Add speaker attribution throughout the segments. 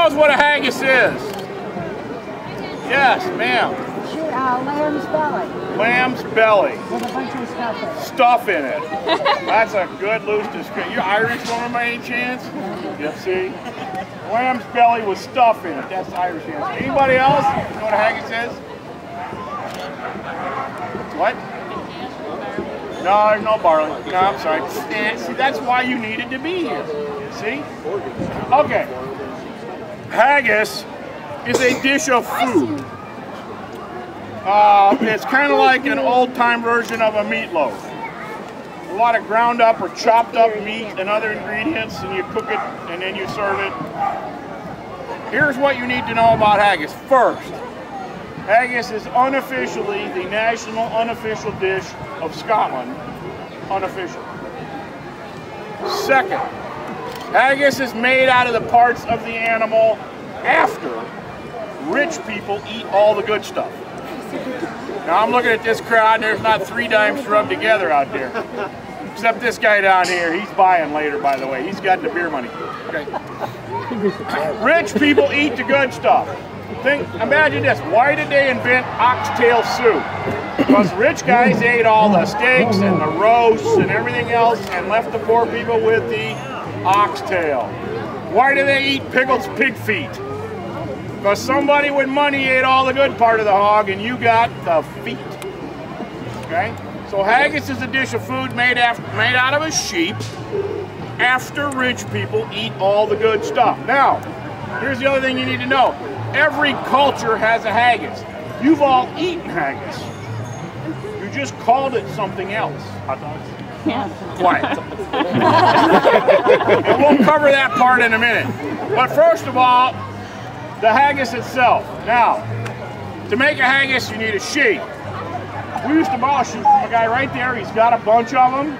Speaker 1: knows what a haggis is? Yes, ma'am.
Speaker 2: Shoot, lamb's belly.
Speaker 1: Lamb's belly.
Speaker 2: With a bunch of stuff in it.
Speaker 1: Stuff in it. That's a good loose description. You Irish woman by any chance? You see? Lamb's belly with stuff in it. That's Irish answer. Anybody else know what a haggis is? What? No, there's no barley. No, I'm sorry. See, that's why you needed to be here. See? Okay. Haggis is a dish of food. It's kind of like an old-time version of a meatloaf. A lot of ground up or chopped up meat and other ingredients, and you cook it and then you serve it. Here's what you need to know about haggis. First, haggis is unofficially the national unofficial dish of Scotland. Unofficial. Second, haggis is made out of the parts of the animal after rich people eat all the good stuff. Now I'm looking at this crowd and there's not 3 dimes rubbed together out there. Except this guy down here. He's buying later, by the way. He's got the beer money. Okay. Rich people eat the good stuff. Imagine this. Why did they invent oxtail soup? Because rich guys ate all the steaks and the roasts and everything else and left the poor people with the oxtail. Why do they eat pickled pig feet? Because somebody with money ate all the good part of the hog and you got the feet. Okay? So haggis is a dish of food made out of a sheep after rich people eat all the good stuff. Now, here's the other thing you need to know. Every culture has a haggis. You've all eaten haggis. You just called it something else. Hot dogs?
Speaker 2: Yeah.
Speaker 1: Quiet. And we'll cover that part in a minute. But first of all, the haggis itself. Now, to make a haggis, you need a sheep. We used to buy a sheep from a guy right there. He's got a bunch of them.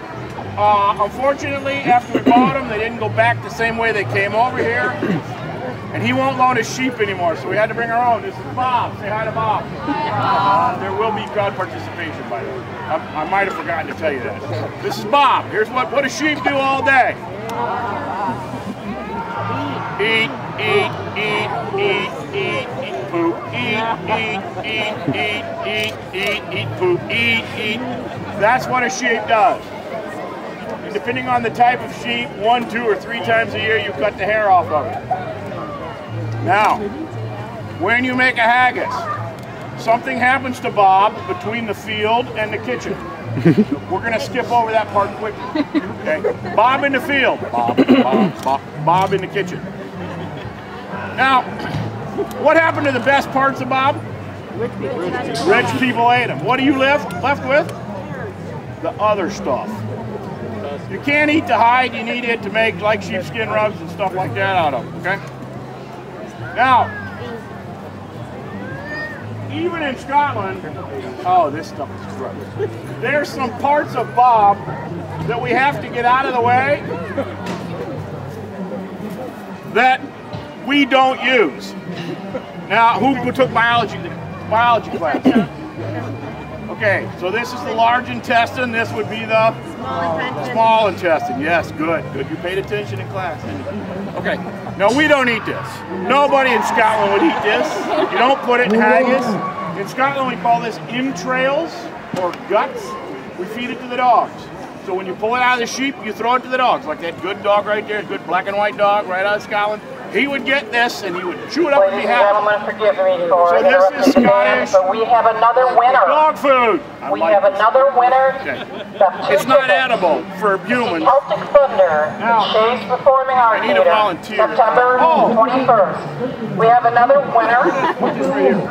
Speaker 1: Unfortunately, after we bought them, they didn't go back the same way they came over here. And he won't loan his sheep anymore, so we had to bring our own. This is Bob. Say hi to Bob. Hi, there will be crowd participation, by the way. I might have forgotten to tell you that. This is Bob. Here's what do sheep do all day? Eat, eat, eat, eat, eat, eat, poop. Eat, eat, eat, eat, eat, eat, eat, poop. Eat, eat. That's what a sheep does. And depending on the type of sheep, 1, 2, or 3 times a year, you cut the hair off of it. Now, when you make a haggis, something happens to Bob between the field and the kitchen. We're going to skip over that part quickly. Okay? Bob in the field. Bob in the kitchen. Now, what happened to the best parts of Bob? Rich people ate them. What are you left with? The other stuff. You can't eat the hide. You need it to make like sheepskin rugs and stuff like that out of them. Okay? Now, even in Scotland, oh, this stuff is gross. There's some parts of Bob that we have to get out of the way that we don't use. Now, who took biology class? Okay, so this is the large intestine. This would be the small intestine. Yes, good. You paid attention in class. Okay, no, we don't eat this. Nobody in Scotland would eat this. You don't put it in haggis. In Scotland, we call this entrails or guts. We feed it to the dogs. So when you pull it out of the sheep, you throw it to the dogs. Like that good dog right there, good black and white dog right out of Scotland. He would get this and he would chew it up and be happy.
Speaker 3: Ladies and gentlemen, forgive me for
Speaker 1: so this is Scottish.
Speaker 3: But we have another winner.
Speaker 1: Dog food.
Speaker 3: We have another winner.
Speaker 1: Okay. It's not edible for humans.
Speaker 3: Celtic Thunder, Shades Performing Arts Theater, September 21st. We have another winner.
Speaker 1: Put this right here.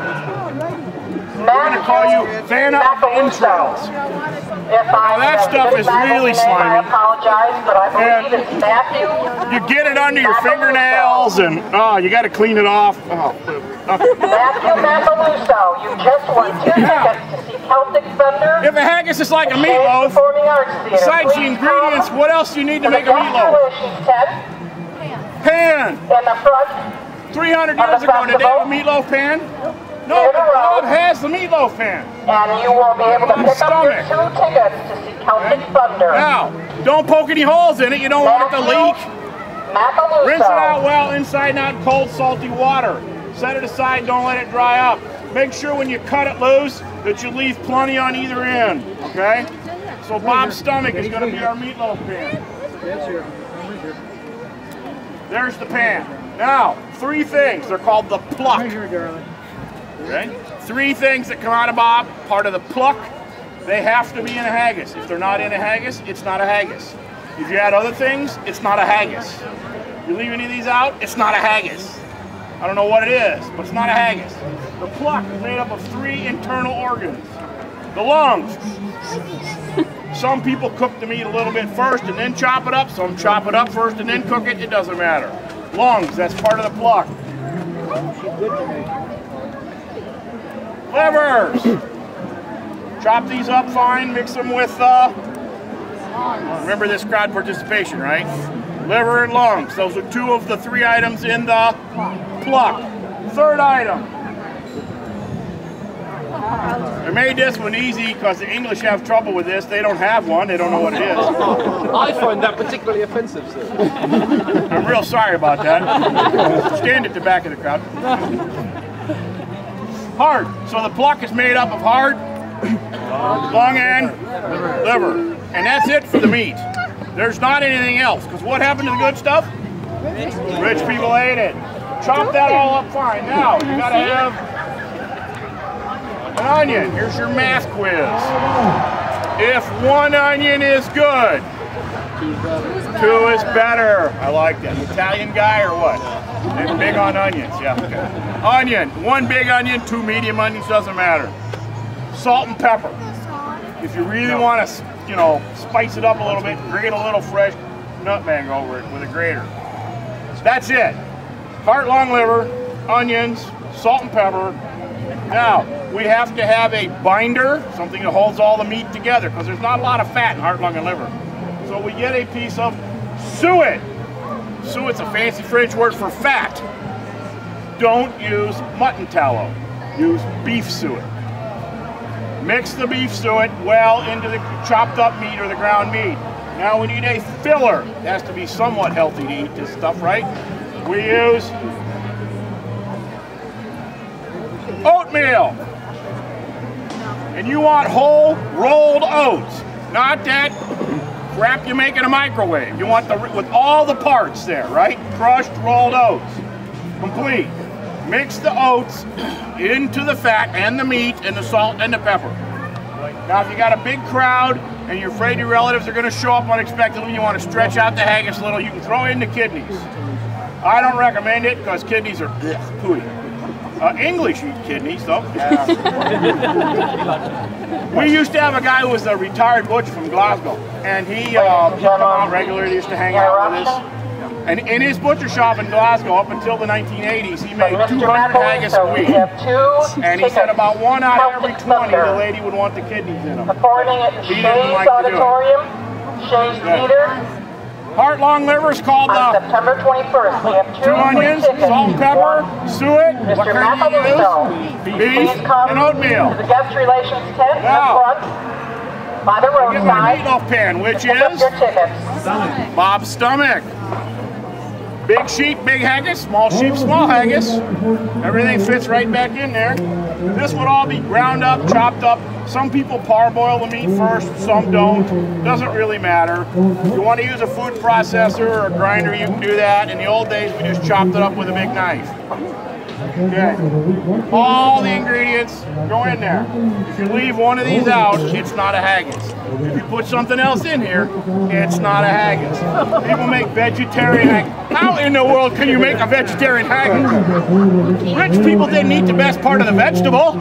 Speaker 1: We're going to call you Vanna Entrails. Now that stuff is really slimy.
Speaker 3: I apologize, but I believe it's Matthew.
Speaker 1: You get it under your fingernails and, you got to clean it off.
Speaker 3: Matthew Macaluso, you just won 2 tickets to see Celtic Thunder.
Speaker 1: If a haggis is like a meatloaf, besides the ingredients, what else do you need to make a meatloaf? Pan.
Speaker 3: In the front.
Speaker 1: 300 years ago, did they have a meatloaf pan? No, Bob has the meatloaf pan.
Speaker 3: And you will be able to pick up your 2 tickets to see Celtic Thunder.
Speaker 1: Now, don't poke any holes in it. You don't want it to leak. Rinse it out well inside and out in cold, salty water. Set it aside, don't let it dry up. Make sure when you cut it loose that you leave plenty on either end, okay? So Bob's stomach is going to be our meatloaf pan. There's the pan. Now, 3 things. They're called the pluck. Okay? 3 things that come out of Bob, part of the pluck. They have to be in a haggis. If they're not in a haggis, it's not a haggis. If you add other things, it's not a haggis. If you leave any of these out, it's not a haggis. I don't know what it is, but it's not a haggis. The pluck is made up of 3 internal organs. The lungs. Some people cook the meat a little bit first and then chop it up. Some chop it up first and then cook it. It doesn't matter. Lungs, that's part of the pluck. Livers. Chop these up fine, mix them with, remember this crowd participation, right? Liver and lungs. Those are 2 of the 3 items in the pluck. 3rd item. I made this one easy because the English have trouble with this. They don't have one. They don't know what it is.
Speaker 4: I find that particularly offensive, sir.
Speaker 1: I'm real sorry about that. Stand at the back of the crowd. Heart. So the pluck is made up of heart, lung, and liver. And that's it for the meat. There's not anything else. Because what happened to the good stuff? Rich people ate it. Chop that all up fine. Now, you got to have an onion. Here's your math quiz. If 1 onion is good, 2 is better. I like that. Italian guy or what? They're big on onions. Yeah. Okay. Onion. 1 big onion, 2 medium onions, doesn't matter. Salt and pepper. If you really want to, you know, spice it up a little bit, grate a little fresh nutmeg over it with a grater. That's it. Heart, lung, liver, onions, salt and pepper. Now, we have to have a binder, something that holds all the meat together, because there's not a lot of fat in heart, lung, and liver. So we get a piece of suet. Suet's a fancy French word for fat. Don't use mutton tallow. Use beef suet. Mix the beef suet well into the chopped up meat or the ground meat. Now we need a filler. It has to be somewhat healthy to eat this stuff, right? We use oatmeal. And you want whole rolled oats, not that crap you make in a microwave. You want the with all the parts there, right? Crushed rolled oats. Complete. Mix the oats into the fat and the meat and the salt and the pepper. Now if you got a big crowd and you're afraid your relatives are going to show up unexpectedly, you want to stretch out the haggis a little, you can throw in the kidneys. I don't recommend it because kidneys are pooey. English eat kidneys though. We used to have a guy who was a retired butcher from Glasgow, and he come out regularly. He used to hang out with us. And in his butcher shop in Glasgow, up until the 1980s, he made 200 haggis a week. And he said about 1 out of every 20, the lady would want the kidneys in them. He didn't like to do it. Heart, lung, liver is called the
Speaker 3: September 21st. We have
Speaker 1: 2 onions, salt and pepper, suet, what kind do you use? Beef, and oatmeal.
Speaker 3: The guest relations tent in the front by the roadside.
Speaker 1: Get my meatloaf pan, which is Bob's stomach. Big sheep, big haggis, small sheep, small haggis. Everything fits right back in there. This would all be ground up, chopped up. Some people parboil the meat first, some don't. Doesn't really matter. If you want to use a food processor or a grinder, you can do that. In the old days, we just chopped it up with a big knife. Okay. All the ingredients go in there. If you leave one of these out, it's not a haggis. If you put something else in here, it's not a haggis. People make vegetarian haggis. How in the world can you make a vegetarian haggis? Rich people didn't eat the best part of the vegetable.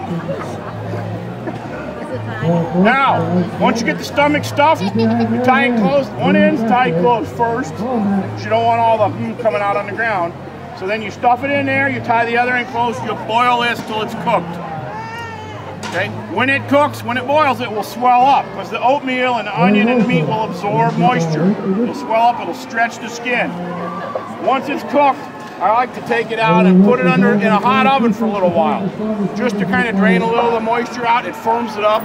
Speaker 1: Now, once you get the stomach stuffed, you tie it closed. One end's tied closed first, because you don't want all the coming out on the ground. So then you stuff it in there, you tie the other end closed, you boil this till it's cooked. Okay? When it cooks, when it boils, it will swell up, because the oatmeal and the onion and the meat will absorb moisture. It'll swell up, it'll stretch the skin. Once it's cooked, I like to take it out and put it in a hot oven for a little while, just to kind of drain a little of the moisture out. It firms it up,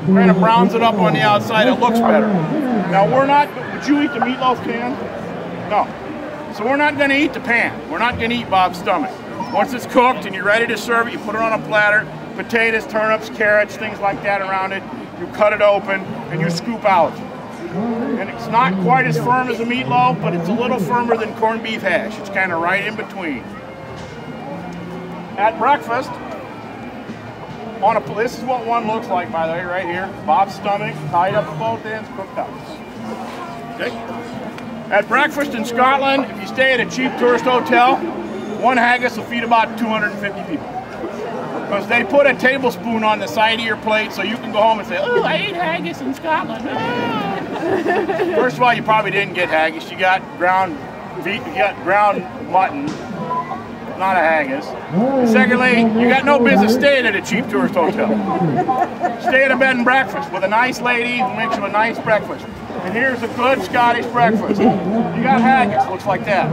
Speaker 1: kind of browns it up on the outside. It looks better. Now we're not, would you eat the meatloaf can? No. So we're not going to eat the pan. We're not going to eat Bob's stomach. Once it's cooked and you're ready to serve it, you put it on a platter, potatoes, turnips, carrots, things like that around it. You cut it open and you scoop out. And it's not quite as firm as a meatloaf, but it's a little firmer than corned beef hash. It's kind of right in between. At breakfast, this is what one looks like, by the way, right here. Bob's stomach, tied up at both ends, cooked out. Okay. At breakfast in Scotland, if you stay at a cheap tourist hotel, one haggis will feed about 250 people. Because they put a tablespoon on the side of your plate so you can go home and say, oh, I ate haggis in Scotland. Ah. First of all, you probably didn't get haggis. You got ground mutton, not a haggis. And secondly, you got no business staying at a cheap tourist hotel. Stay at a bed and breakfast with a nice lady who makes you a nice breakfast. And here's a good Scottish breakfast. You got haggis, looks like that.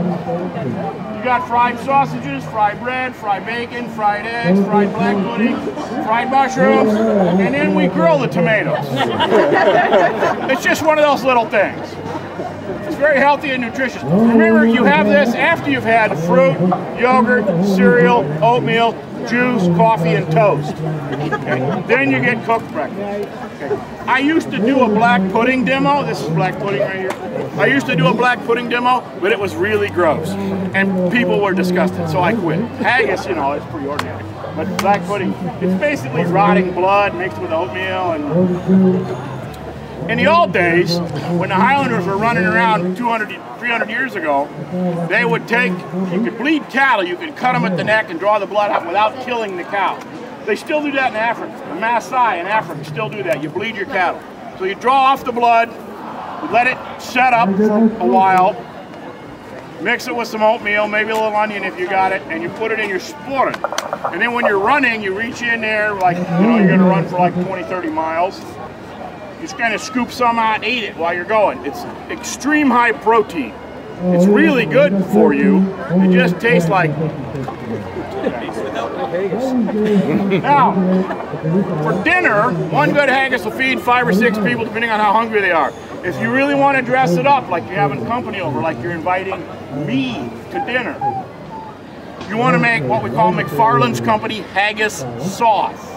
Speaker 1: You got fried sausages, fried bread, fried bacon, fried eggs, fried black pudding, fried mushrooms, and then we grill the tomatoes. It's just one of those little things. It's very healthy and nutritious. Remember, you have this after you've had fruit, yogurt, cereal, oatmeal, juice, coffee, and toast. Okay. Then you get cooked breakfast. Okay. I used to do a black pudding demo. This is black pudding right here. I used to do a black pudding demo, but it was really gross. And people were disgusted, so I quit. Haggis, you know, it's pretty ordinary. But black pudding, it's basically rotting blood mixed with oatmeal. And in the old days, when the Highlanders were running around 200, 300 years ago, they would take, you could bleed cattle, you could cut them at the neck and draw the blood out without killing the cow. They still do that in Africa. The Maasai in Africa still do that. You bleed your cattle. So you draw off the blood, you let it set up for a while, mix it with some oatmeal, maybe a little onion if you got it, and you put it in your split. And then when you're running, you reach in there, like, you know, you're going to run for like 20, 30 miles. You just kind of scoop some out and eat it while you're going. It's extreme high protein. It's really good for you. It just tastes like... Now, for dinner, one good haggis will feed 5 or 6 people depending on how hungry they are. If you really want to dress it up, like you're having company over, like you're inviting me to dinner, you want to make what we call MacFarlanes Company haggis sauce.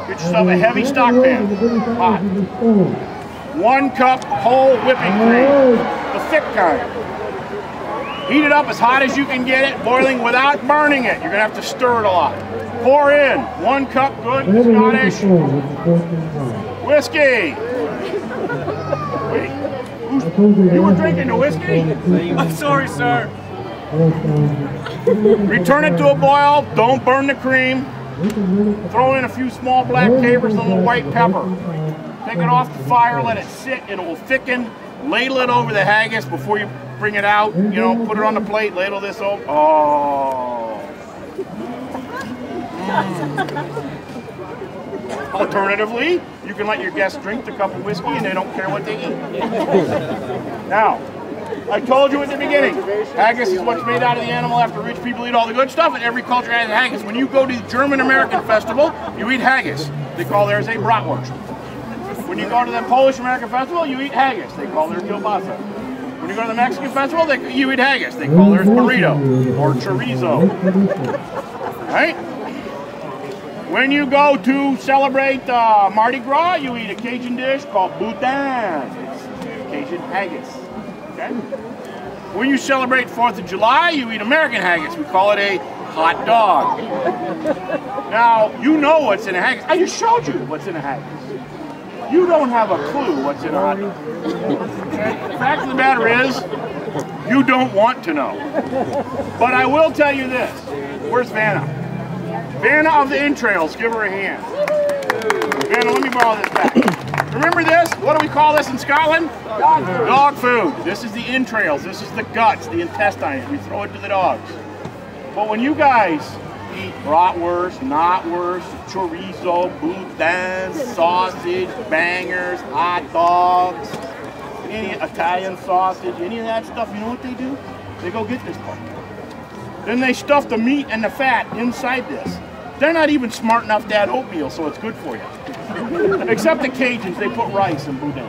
Speaker 1: Get yourself a heavy stock pan, hot. 1 cup whole whipping cream, the thick kind. Heat it up as hot as you can get it, boiling without burning it. You're going to have to stir it a lot. Pour in 1 cup good Scottish whiskey. Wait, you were drinking the whiskey?
Speaker 4: I'm sorry, sir.
Speaker 1: Return it to a boil. Don't burn the cream. Throw in a few small black capers and a little white pepper. Take it off the fire, let it sit, it will thicken. Ladle it over the haggis before you bring it out. You know, put it on the plate, ladle this over. Oh. Alternatively, you can let your guests drink the cup of whiskey and they don't care what they eat. Now, I told you at the beginning, haggis is what's made out of the animal after rich people eat all the good stuff, and every culture has haggis. When you go to the German-American festival, you eat haggis. They call theirs a bratwurst. When you go to the Polish-American festival, you eat haggis. They call theirs kielbasa. When you go to the Mexican festival, you eat haggis. They call theirs burrito or chorizo. Right? When you go to celebrate Mardi Gras, you eat a Cajun dish called boudin. It's Cajun haggis. Okay? When you celebrate 4th of July, you eat American haggis. We call it a hot dog. Now, you know what's in a haggis. I just showed you what's in a haggis. You don't have a clue what's in a hot dog. Okay? The fact of the matter is, you don't want to know. But I will tell you this. Where's Vanna? Vanna of the entrails, give her a hand. Vanna, let me borrow this back. Remember this? What do we call this in Scotland? Dog food. Dog food. This is the entrails. This is the guts, the intestines. We throw it to the dogs. But when you guys eat bratwurst, knotwurst, chorizo, boudin, sausage, bangers, hot dogs, any Italian sausage, any of that stuff, you know what they do? They go get this part. Then they stuff the meat and the fat inside this. They're not even smart enough to add oatmeal, so it's good for you. Except the Cajuns, they put rice in boudin.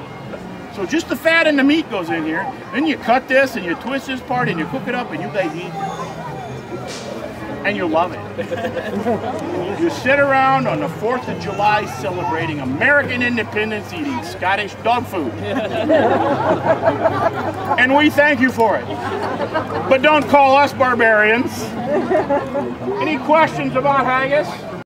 Speaker 1: So So just the fat and the meat goes in here. Then you cut this and you twist this part and you cook it up and you guys eat. And you love it. You sit around on the 4th of July celebrating American independence eating Scottish dog food. And we thank you for it. But don't call us barbarians. Any questions about haggis?